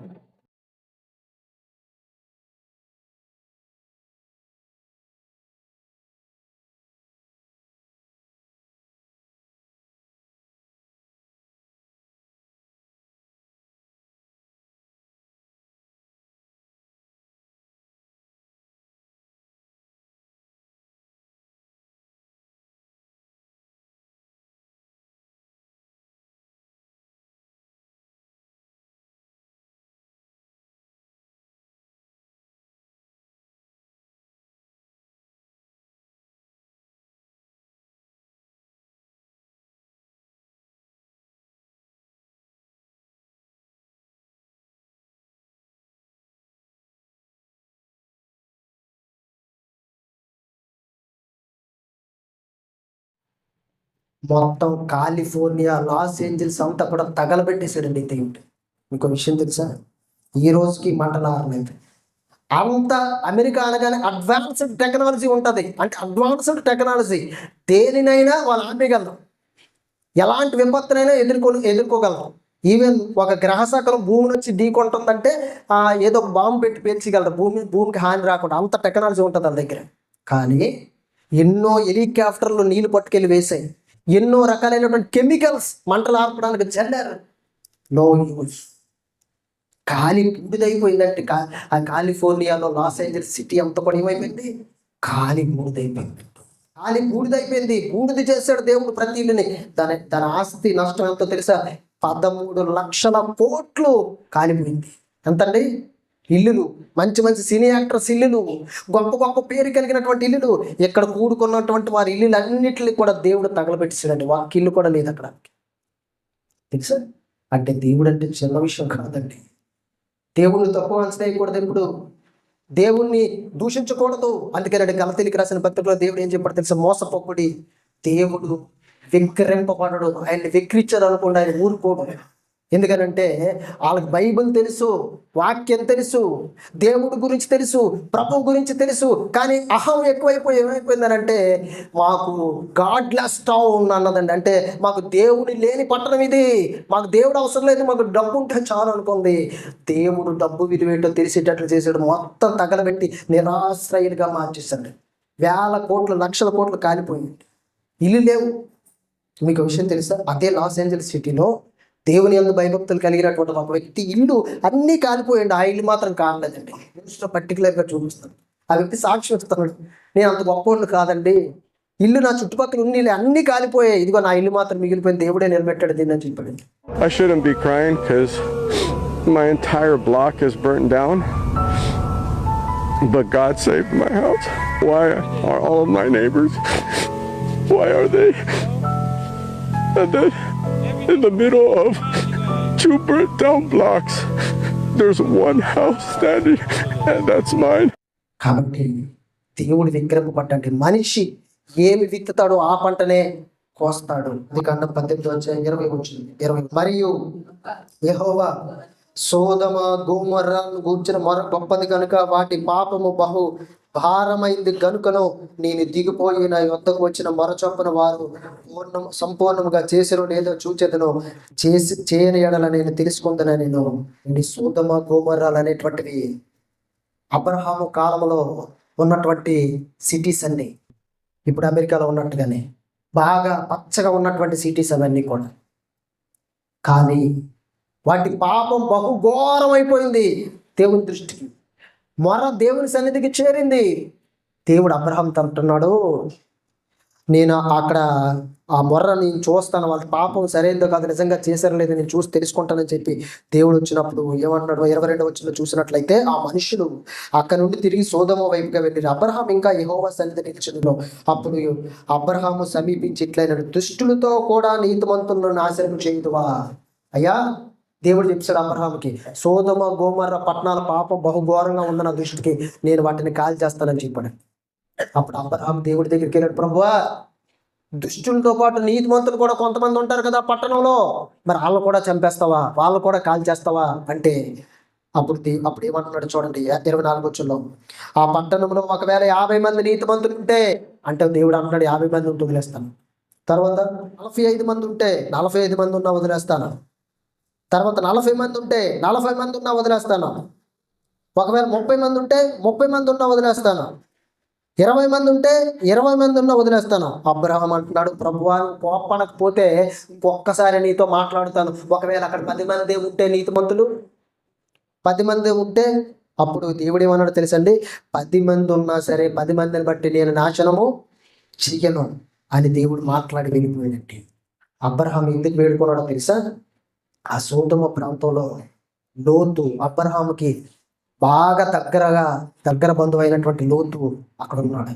మొత్తం కాలిఫోర్నియా, లాస్ ఏంజల్స్ అంతా కూడా తగలబెట్టేశాడండి దేవుడు. మీకు విషయం తెలుసా? ఈ రోజుకి మంటలు ఆరలేదు. అంత అమెరికా అనగానే అడ్వాన్స్డ్ టెక్నాలజీ ఉంటుంది. అంటే అడ్వాన్స్డ్ టెక్నాలజీ దేనినైనా వాళ్ళు ఆపేయగలరు, ఎలాంటి విపత్తునైనా ఎదుర్కోగలరు. ఈవెన్ ఒక గ్రహశకలం భూమిని వచ్చి ఢీకొంటుందంటే ఏదో ఒక బాంబు పెట్టి పేల్చగలరు, భూమికి హాని రాకుండా. అంత టెక్నాలజీ ఉంటుంది వాళ్ళ దగ్గర. కానీ ఎన్నో హెలికాప్టర్లు నీళ్లు పట్టుకెళ్ళి వేసాయి, ఎన్నో రకాలైనటువంటి కెమికల్స్ మంటలు ఆర్పడానికి చల్లారు. No use. కాలి బూడిదైపోయిందంటే ఆ కాలిఫోర్నియాలో లాస్ ఏంజల్స్ సిటీ అంతా కూడా ఏమైపోయింది? కాలి బూడిదైపోయింది. బూడిద చేశాడు దేవుడు ప్రతి ఇల్లుని. దాని ఆస్తి నష్టం ఎంతో తెలుసా? 13 లక్షల కోట్లు కాలిపోయింది. ఎంతండి? ఇల్లులు, మంచి మంచి సినీ యాక్టర్స్ ఇల్లులు, గొప్ప గొప్ప పేరు కలిగినటువంటి ఇల్లులు, ఇక్కడ కూడుకున్నటువంటి వారి ఇల్లులు అన్నింటినీ కూడా దేవుడు తగలబెట్టేసాడండి. వాళ్ళకి ఇల్లు కూడా లేదు అక్కడ. తెలుసా? అంటే దేవుడు అంటే చిన్న విషయం కాదండి. దేవుణ్ణి తక్కువ అంచనా వేయకూడదు, ఎప్పుడు దేవుణ్ణి దూషించకూడదు. అందుకేనండి గలతీయులకు రాసిన పత్రికలో దేవుడు ఏం చెప్పాడు తెలుసా? మోసపోకుడి, దేవుడు విక్రింపబడడు. ఆయన్ని విక్రించారు అనుకోండి, ఆయన ఊరుకోడు. ఎందుకనంటే వాళ్ళకి బైబిల్ తెలుసు, వాక్యం తెలుసు, దేవుడి గురించి తెలుసు, ప్రభువు గురించి తెలుసు. కానీ అహం ఎక్కువైపోయి ఏమైపోయిందనంటే మాకు గాడ్లెస్ టౌన్ అన్నదండి. అంటే మాకు దేవుడు లేని పట్టణం ఇది, మాకు దేవుడు అవసరం లేదు, మాకు డబ్బు ఉంటే చాలు అనుకుంది. దేవుడు డబ్బు విలువేంటో తెలిసేటట్లు చేశాడు. మొత్తం తగలబెట్టి నిరాశ్రయులుగా మార్చేశాడు. వేల కోట్లు, లక్షల కోట్లు కాలిపోయింది. ఇల్లు లేవు. మీకు విషయం తెలుసా? అదే లాస్ ఏంజల్స్ సిటీలో దేవుని యందు భయభక్తులు కలిగినటువంటి ఒక వ్యక్తి ఇల్లు అన్నీ కాలిపోయండి. ఆ ఇల్లు మాత్రం కాలేదండి. న్యూస్లో పర్టికులర్గా చూపిస్తాను. ఆ వ్యక్తి సాక్ష్యం ఇస్తున్నాడు, నేను అంత గొప్పవాడిని కాదండి, ఇల్లు నా చుట్టుపక్కల ఉన్న అన్నీ కాలిపోయాయి, ఇదిగో నా ఇల్లు మాత్రం మిగిలిపోయింది, దేవుడే నిలబెట్టాడు దీన్ని అని చెప్పాడు. I shouldn't be crying because my entire block is burnt down, but God saved my house. Why are all of my neighbors, why are they? And then in the middle of 2 burnt down blocks, there's one house standing, and that's mine. కాబట్టి దేవుడు విక్రమపడ్డండి. మనిషి ఏమి విత్తుతాడో ఆ పంటనే కోస్తాడు. అది కాండం 18:20 మరియు యెహోవా Sodom గోమొర్రాను గూర్చిన మొర గొప్పది కనుక వాటి పాపము బహు భారమైంది గనుకను నేను దిగిపోయి నా యొద్దకు వచ్చిన మొర చొప్పున వారు సంపూర్ణముగా చేసిరో లేదో చూచెదను, చేయని ఎడల నేను తెలుసుకుందన. నేను సోదమ గోమొర్రాలు అనేటువంటివి అబ్రహాము కాలంలో ఉన్నటువంటి సిటీస్ అన్ని, ఇప్పుడు అమెరికాలో ఉన్నట్టుగానే బాగా పచ్చగా ఉన్నటువంటి సిటీస్ అవన్నీ కూడా. కానీ వాటి పాపం బహుఘోరం అయిపోయింది దేవుని దృష్టికి. మొర దేవుని సన్నిధికి చేరింది. దేవుడు అబ్రహాంతో అంటున్నాడు, నేను అక్కడ ఆ మొర్ర నేను చూస్తాను, వాళ్ళ పాపం సరైనదో కాదు, నిజంగా చేశారో లేదో నేను చూసి తెలుసుకుంటానని చెప్పి దేవుడు వచ్చినప్పుడు ఏమంటున్నాడు? 22 వచనంలో చూసినట్లయితే ఆ మనుషులు అక్కడ నుండి తిరిగి సోదొమ వైపుగా వెళ్ళి అబ్రహాం ఇంకా యెహోవా సన్నిధి నిలిచెను. అప్పుడు అబ్రహాము సమీపించి ఇట్లైనాడు, దుష్టులతో కూడా నీతిమంతులను నాశనం చేయుదువా? అయ్యా, దేవుడు చెప్పాడు అబ్రహాంకి, సోదొమ గోమర్ర పట్టణాల పాపం బహుఘోరంగా ఉంది నా దృష్టికి, నేను వాటిని కాల్ చేస్తానని చెప్పాడు. అప్పుడు అబ్రహాం దేవుడి దగ్గరికి వెళ్ళాడు, ప్రభువా, దుష్టులతో పాటు నీతిమంతులు కూడా కొంతమంది ఉంటారు కదా పట్టణంలో, మరి వాళ్ళు కూడా చంపేస్తావా? వాళ్ళు కూడా కాల్ చేస్తావా అంటే అప్పుడు ఏమంటున్నాడు చూడండి, 24 వచనంలో, ఆ పట్టణంలో ఒకవేళ 50 మంది నీతిమంతులు ఉంటే, అంటే దేవుడు అంటున్నాడు 50 మంది ఉంటే వదిలేస్తాను. తర్వాత 45 మంది ఉంటే 45 మంది ఉన్నా వదిలేస్తాను. తర్వాత 40 మంది ఉంటే 40 మంది ఉన్నా వదిలేస్తాను. ఒకవేళ 30 మంది ఉంటే 30 మంది ఉన్నా వదిలేస్తాను. 20 మంది ఉంటే 20 మంది ఉన్నా వదిలేస్తాను. అబ్రహాం అంటున్నాడు, ప్రభువా, కోపనకపోతే ఒక్కసారి నీతో మాట్లాడుతాను. ఒకవేళ అక్కడ 10 మంది ఉంటే నీతిమంతులు 10 మంది ఉంటే, అప్పుడు దేవుడు ఏమన్నాడు తెలుసండి, 10 మంది ఉన్నా సరే 10 మందిని బట్టి నేను నాశనము చెయ్యను అని దేవుడు మాట్లాడి వెళ్ళిపోయాడండి. అబ్రహాం ఎందుకు వేడుకున్నాడో తెలుసా? ఆ సోదొమ ప్రాంతంలో లోతు, అబ్రహాముకి బాగా దగ్గర బంధువు అయినటువంటి లోతు అక్కడ ఉన్నాడు.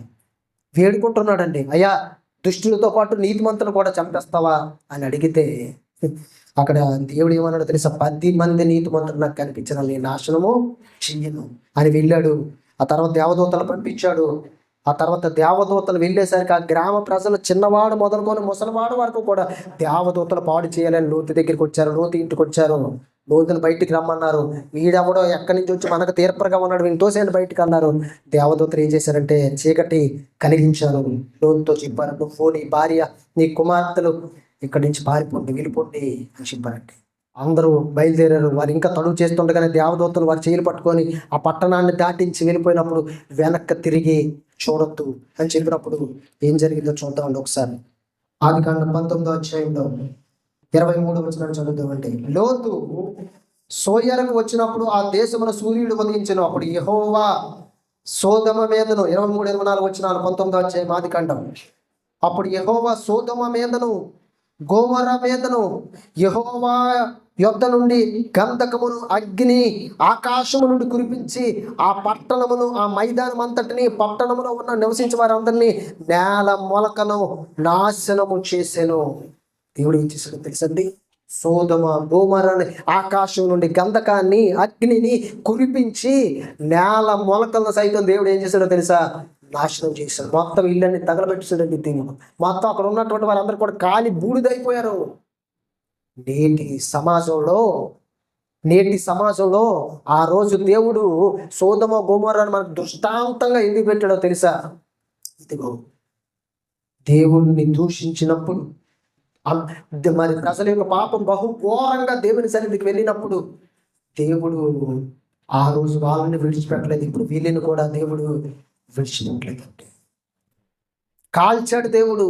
వేడుకుంటున్నాడండి, అయ్యా, దుష్టులతో పాటు నీతిమంతులు కూడా చంపేస్తావా అని అడిగితే, అక్కడ దేవుడు ఏమన్నాడో తెలుసా? 10 మంది నీతిమంతులు నాకు కనిపించిన నీ నాశనము చెయ్యను అని వెళ్ళాడు. ఆ తర్వాత దేవదూతలు పంపించాడు. ఆ తర్వాత దేవదూతలు వెళ్ళేసరికి ఆ గ్రామ ప్రజలు చిన్నవాడు మొదలుకొని ముసలివాడు వరకు కూడా దేవదూతలు పాడు చేయాలని లోతు దగ్గరికి వచ్చారు. లోతు ఇంటికి వచ్చారు. లోతుని బయటికి రమ్మన్నారు. వీడెవడో ఎక్కడి నుంచి వచ్చి మనకు తీర్పరగా ఉన్నాడు, వీడిని తోసేయండి బయటికి అన్నారు. దేవదూతలు ఏం చేశారంటే చీకటి కలిగించారు. లోతుతో చెప్పారు, నువ్వు నీ భార్య నీ కుమార్తెలు ఇక్కడి నుంచి పారిపోండి, వెళ్ళిపోండి అని చెప్పారంటే అందరూ బయలుదేరారు. వారు ఇంకా తడువు చేస్తుండగానే దేవదూతలు వారి చేతులు పట్టుకొని ఆ పట్టణాన్ని దాటించి వెళ్ళిపోయినప్పుడు వెనక్కి తిరిగి చూడొద్దు అని చెప్పినప్పుడు ఏం జరిగిందో చూద్దామండి ఒకసారి. ఆదికాండం 19వ అధ్యాయంలో 23వ వచనం చదువుతామండి. లోతు సోయరుకు వచ్చినప్పుడు ఆ దేశమున సూర్యుడు ఉదయించెను. అప్పుడు యెహోవా సోదొమ మీదను 23, 24 వచనాలు 19వ అధ్యాయం ఆదికాండం. అప్పుడు యెహోవా సోదొమ మీదను గోమొర్ర మీదను యెహోవా యొద్ద నుండి గంధకమును అగ్ని ఆకాశము నుండి కురిపించి ఆ పట్టణమును ఆ మైదానం అంతటిని పట్టణములో ఉన్న నివసించే వారందరినీ నేల మొలకను నాశనము చేసెను. దేవుడు ఏం చేశాడో తెలుసండి? సోదొమ గోమొర్రని ఆకాశం నుండి గంధకాన్ని అగ్నిని కురిపించి నేల మొలకలను సైతం దేవుడు ఏం చేశాడో తెలుసా? నాశనం చేశాడు. మొత్తం ఇళ్ళని తగలబెట్టేసాడండి దేవుడు. మొత్తం అక్కడ ఉన్నటువంటి వారందరూ కూడా కాలి బూడిదైపోయారు. నేటి సమాజంలో ఆ రోజు దేవుడు సోదొమ గోమొర్రను మనకు దృష్టాంతంగా ఎందుకు పెట్టాడో తెలుసా? ఇదిగో, దేవుణ్ణి దూషించినప్పుడు మరి ప్రజల యొక్క పాపం బహుఘోరంగా దేవుని సన్నిధికి వెళ్ళినప్పుడు దేవుడు ఆ రోజు వాళ్ళని విడిచిపెట్టలేదు. ఇప్పుడు వీళ్ళని కూడా దేవుడు విడిచిపెట్టలేదంటే కాల్చాడు దేవుడు.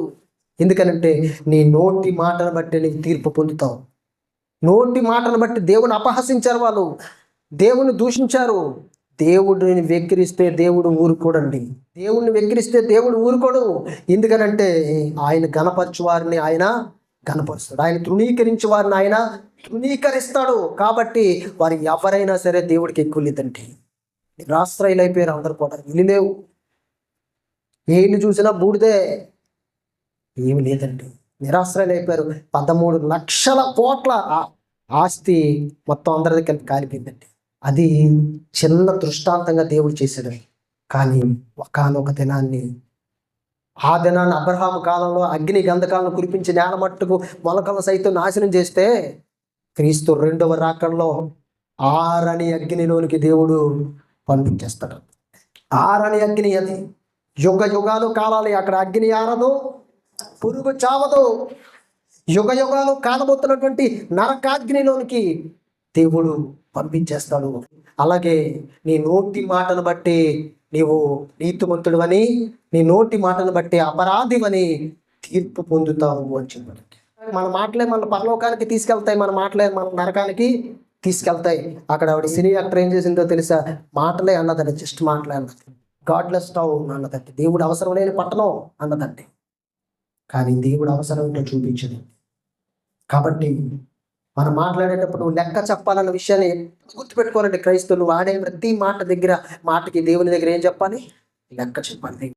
ఎందుకనంటే నీ నోటి మాటను బట్టి నీకు తీర్పు పొందుతావు. నోటి మాటను బట్టి దేవుని అపహసించారు, వాళ్ళు దేవుని దూషించారు. దేవుడిని వెక్కిరిస్తే దేవుడు ఊరుకోడండి. దేవుడిని వెక్కిరిస్తే దేవుడు ఊరుకోడు. ఎందుకనంటే ఆయన గణపరచు వారిని ఆయన గణపరుస్తాడు, ఆయన తృణీకరించే వారిని ఆయన తృణీకరిస్తాడు. కాబట్టి వారు ఎవరైనా సరే దేవుడికి ఎక్కువ లేదండి. నిరాశ్రయులు అయిపోయారు అందరు కూడా. ఇల్లు లేవు, ఏ ఇల్లు చూసినా బూడిదే, ఏమి లేదండి. నిరాశ్రయులు అయిపోయారు. 13 లక్షల కోట్ల ఆస్తి మొత్తం అందరి దగ్గర కాలిపోయిందండి. అది చిన్న దృష్టాంతంగా దేవుడు చేశాడు. కానీ ఒకానొక దినాన్ని, ఆ దినాన్ని అబ్రహాము కాలంలో అగ్ని గంధకాలను కురిపించి నేల మట్టుకు మొలకలను సైతం నాశనం చేస్తే, క్రీస్తు 2వ రాకడలో ఆరని అగ్నిలోనికి దేవుడు పంపించేస్తాడు. ఆరని అగ్ని, అది యుగ యుగాలు కాలాలి. అక్కడ అగ్ని ఆరదు, పురుగు చావదు. యుగ యుగాలు కాలబోతున్నటువంటి నరకాగ్నిలోనికి దేవుడు పంపించేస్తాడు. అలాగే నీ నోటి మాటను బట్టి నీవు నీతిమంతుడివని, నీ నోటి మాటను బట్టి అపరాధివని తీర్పు పొందుతావు అని చెప్పాడు. మన మాటలే మన పరలోకానికి తీసుకెళ్తాయి, మన మాటలే మన నరకానికి తీసుకెళ్తాయి. అక్కడ ఆవిడ సినీ యాక్టర్ ఏం చేసిందో తెలుసా? మాటలే అన్నదండి, జస్ట్ మాటలే అన్నది. గాడ్లెస్ టౌన్ అన్నదండి, దేవుడు అవసరం లేని పట్టణం అన్నదండి. కానీ దేవుడు అవసరం ఏంటో చూపించదు. కాబట్టి మనం మాట్లాడేటప్పుడు లెక్క చెప్పాలన్న విషయాన్ని గుర్తుపెట్టుకోవాలంటే క్రైస్తవులు వాడే ప్రతి మాట దగ్గర మాటకి దేవుని దగ్గర ఏం చెప్పాలి? లెక్క చెప్పాలి.